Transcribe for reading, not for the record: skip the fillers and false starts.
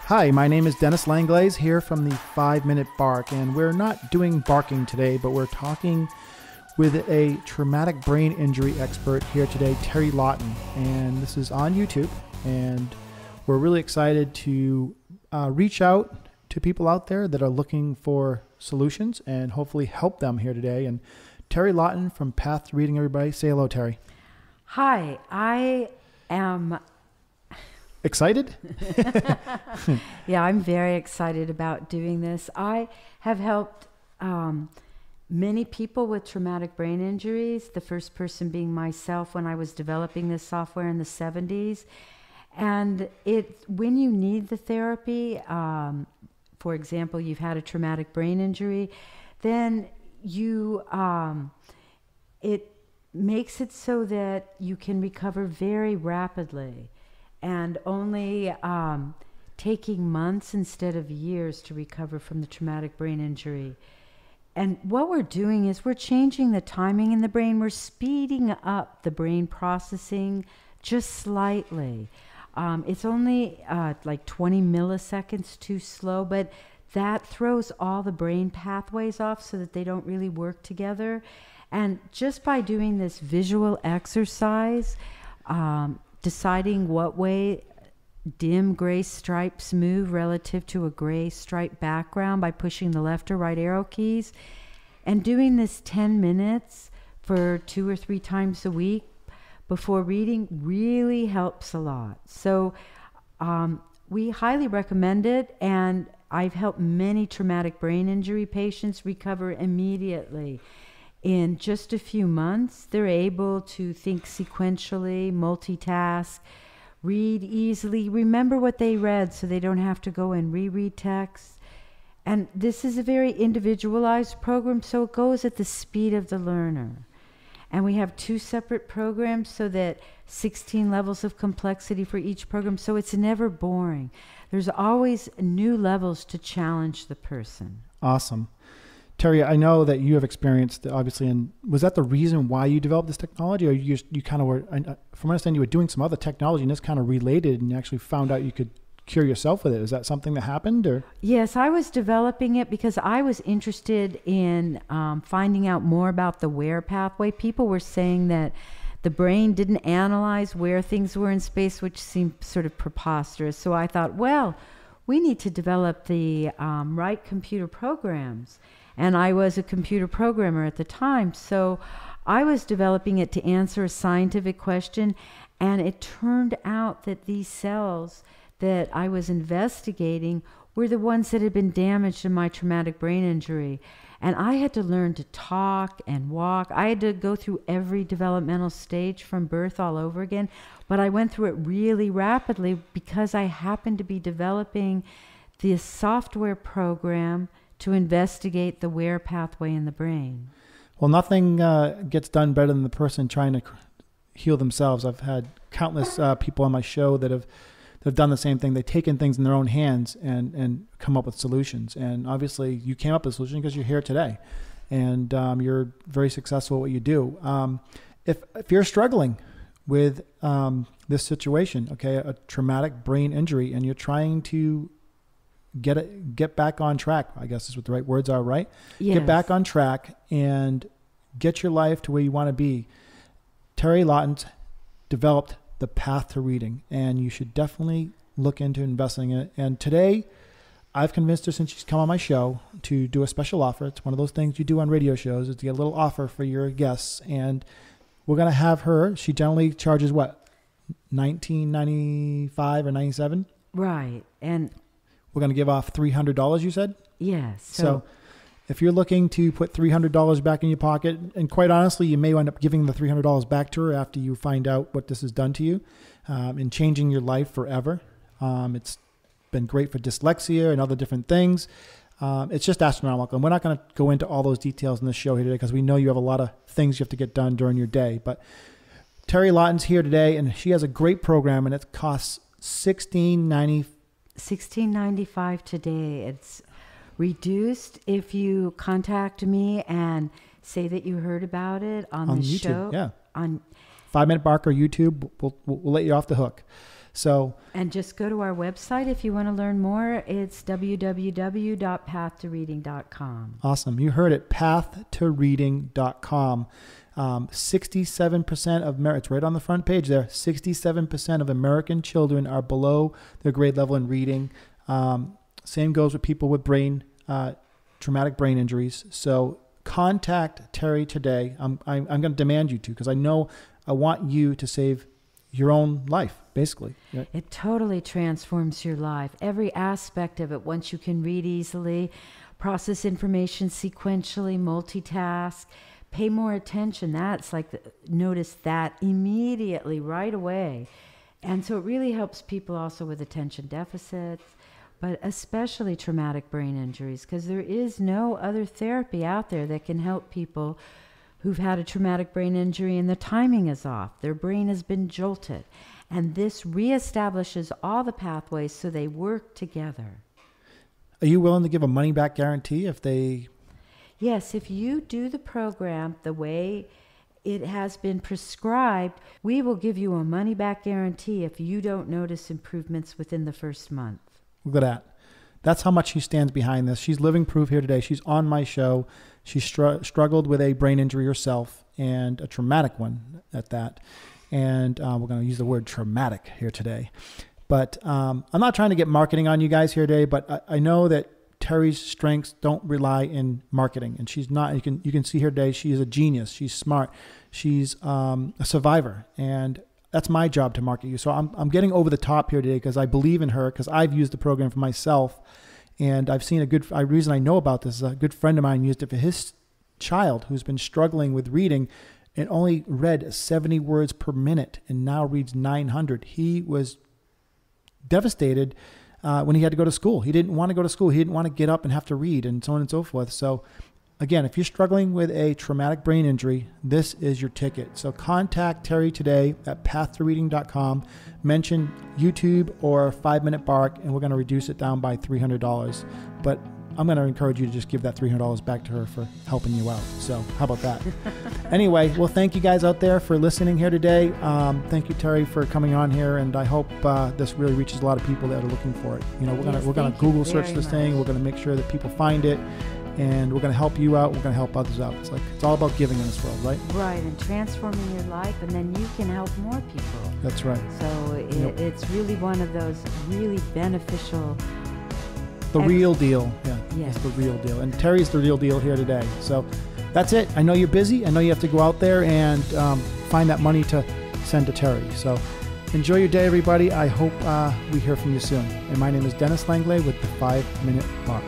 Hi, my name is Dennis Langlais here from the 5-Minute Bark, and we're not doing barking today, but we're talking with a traumatic brain injury expert here today, Teri Lawton, and this is on YouTube, and we're really excited to reach out to people out there that are looking for solutions and hopefully help them here today. And Teri Lawton from Path to Reading, everybody. Say hello, Teri. Hi, I am... Excited? Yeah, I'm very excited about doing this. I have helped many people with traumatic brain injuries, the first person being myself when I was developing this software in the 70s. And when you need the therapy, for example, you've had a traumatic brain injury, then it makes it so that you can recover very rapidly, and only taking months instead of years to recover from the traumatic brain injury. And what we're doing is we're changing the timing in the brain. We're speeding up the brain processing just slightly. It's only like 20 milliseconds too slow, but that throws all the brain pathways off so that they don't really work together. And just by doing this visual exercise, deciding what way dim gray stripes move relative to a gray stripe background by pushing the left or right arrow keys, and doing this 10 minutes for 2 or 3 times a week before reading really helps a lot. So we highly recommend it, and I've helped many traumatic brain injury patients recover immediately. In just a few months, they're able to think sequentially, multitask, read easily, remember what they read so they don't have to go and reread text. And this is a very individualized program, so it goes at the speed of the learner. And we have 2 separate programs so that 16 levels of complexity for each program, so it's never boring. There's always new levels to challenge the person. Awesome. Teri, I know that you have experienced, obviously, and was that the reason why you developed this technology, or you kind of were, from my understanding, you were doing some other technology and this kind of related and you actually found out you could cure yourself with it? Is that something that happened? Or? Yes, I was developing it because I was interested in finding out more about the where pathway. People were saying that the brain didn't analyze where things were in space, which seemed sort of preposterous. So I thought, well, we need to develop the right computer programs. And I was a computer programmer at the time, so I was developing it to answer a scientific question, and it turned out that these cells that I was investigating were the ones that had been damaged in my traumatic brain injury. And I had to learn to talk and walk. I had to go through every developmental stage from birth all over again, but I went through it really rapidly because I happened to be developing this software program to investigate the where pathway in the brain. Well, nothing gets done better than the person trying to heal themselves. I've had countless people on my show that have done the same thing. They've taken things in their own hands and come up with solutions. And obviously, you came up with a solution because you're here today, and you're very successful at what you do. If you're struggling with this situation, okay, a traumatic brain injury, and you're trying to get back on track, I guess is what the right words are, right? Yes. Get back on track and get your life to where you want to be. Teri Lawton's developed the Path to Reading, and you should definitely look into investing in it. And today, I've convinced her, since she's come on my show, to do a special offer. It's one of those things you do on radio shows, is to get a little offer for your guests. And we're going to have her, she generally charges what, $19.95 or $97? Right. And we're going to give off $300, you said? yes. So if you're looking to put $300 back in your pocket, and quite honestly, you may end up giving the $300 back to her after you find out what this has done to you and changing your life forever. It's been great for dyslexia and other different things. It's just astronomical. And we're not going to go into all those details in this show here today because we know you have a lot of things you have to get done during your day. But Teri Lawton's here today, and she has a great program, and it costs $16.95 today. It's reduced if you contact me and say that you heard about it on the YouTube, show. yeah. On 5-Minute Bark or YouTube, we'll let you off the hook. So, and just go to our website if you want to learn more. It's www.pathtoreading.com. Awesome. You heard it, pathtoreading.com. 67% of it's right on the front page there. 67% of American children are below their grade level in reading. Same goes with people with traumatic brain injuries. So contact Teri today. I'm going to demand you to, because I want you to save your own life, basically. Right? It totally transforms your life. Every aspect of it, once you can read easily, process information sequentially, multitask, pay more attention. That's notice that immediately, right away. And so it really helps people also with attention deficits, but especially traumatic brain injuries, because there is no other therapy out there that can help people who've had a traumatic brain injury and the timing is off. Their brain has been jolted. And this reestablishes all the pathways so they work together. Are you willing to give a money-back guarantee if they... Yes, if you do the program the way it has been prescribed, we will give you a money-back guarantee if you don't notice improvements within the first month. Look at that. That's how much she stands behind this. She's living proof here today. She's on my show. She struggled with a brain injury herself, and a traumatic one at that. And we're going to use the word traumatic here today. But I'm not trying to get marketing on you guys here today, but I know that Teri's strengths don't rely in marketing, and she's not. You can see her today. She is a genius. She's smart. She's a survivor, and that's my job to market you. So I'm getting over the top here today because I believe in her, because I've used the program for myself, and I've seen a reason I know about this is a good friend of mine used it for his child who's been struggling with reading and only read 70 words per minute and now reads 900. He was devastated when he had to go to school. He didn't want to go to school. He didn't want to get up and have to read, and so on and so forth. So again, if you're struggling with a traumatic brain injury, this is your ticket. So contact Teri today at pathtoreading.com. Mention YouTube or 5 Minute Bark, and we're going to reduce it down by $300. But I'm going to encourage you to just give that $300 back to her for helping you out. So how about that? Anyway, well, thank you guys out there for listening here today. Thank you, Teri, for coming on here, and I hope this really reaches a lot of people that are looking for it. You know, we're gonna Google search this thing. We're gonna make sure that people find it, and we're gonna help you out. We're gonna help others out. It's all about giving in this world, right? Right, and transforming your life, and then you can help more people. That's right. So it's really one of those really beneficial. The real deal. Yeah, yes. It's the real deal. And Teri's the real deal here today. So that's it. I know you're busy. I know you have to go out there and find that money to send to Teri. So enjoy your day, everybody. I hope we hear from you soon. And my name is Dennis Langlais with the 5 Minute Bark.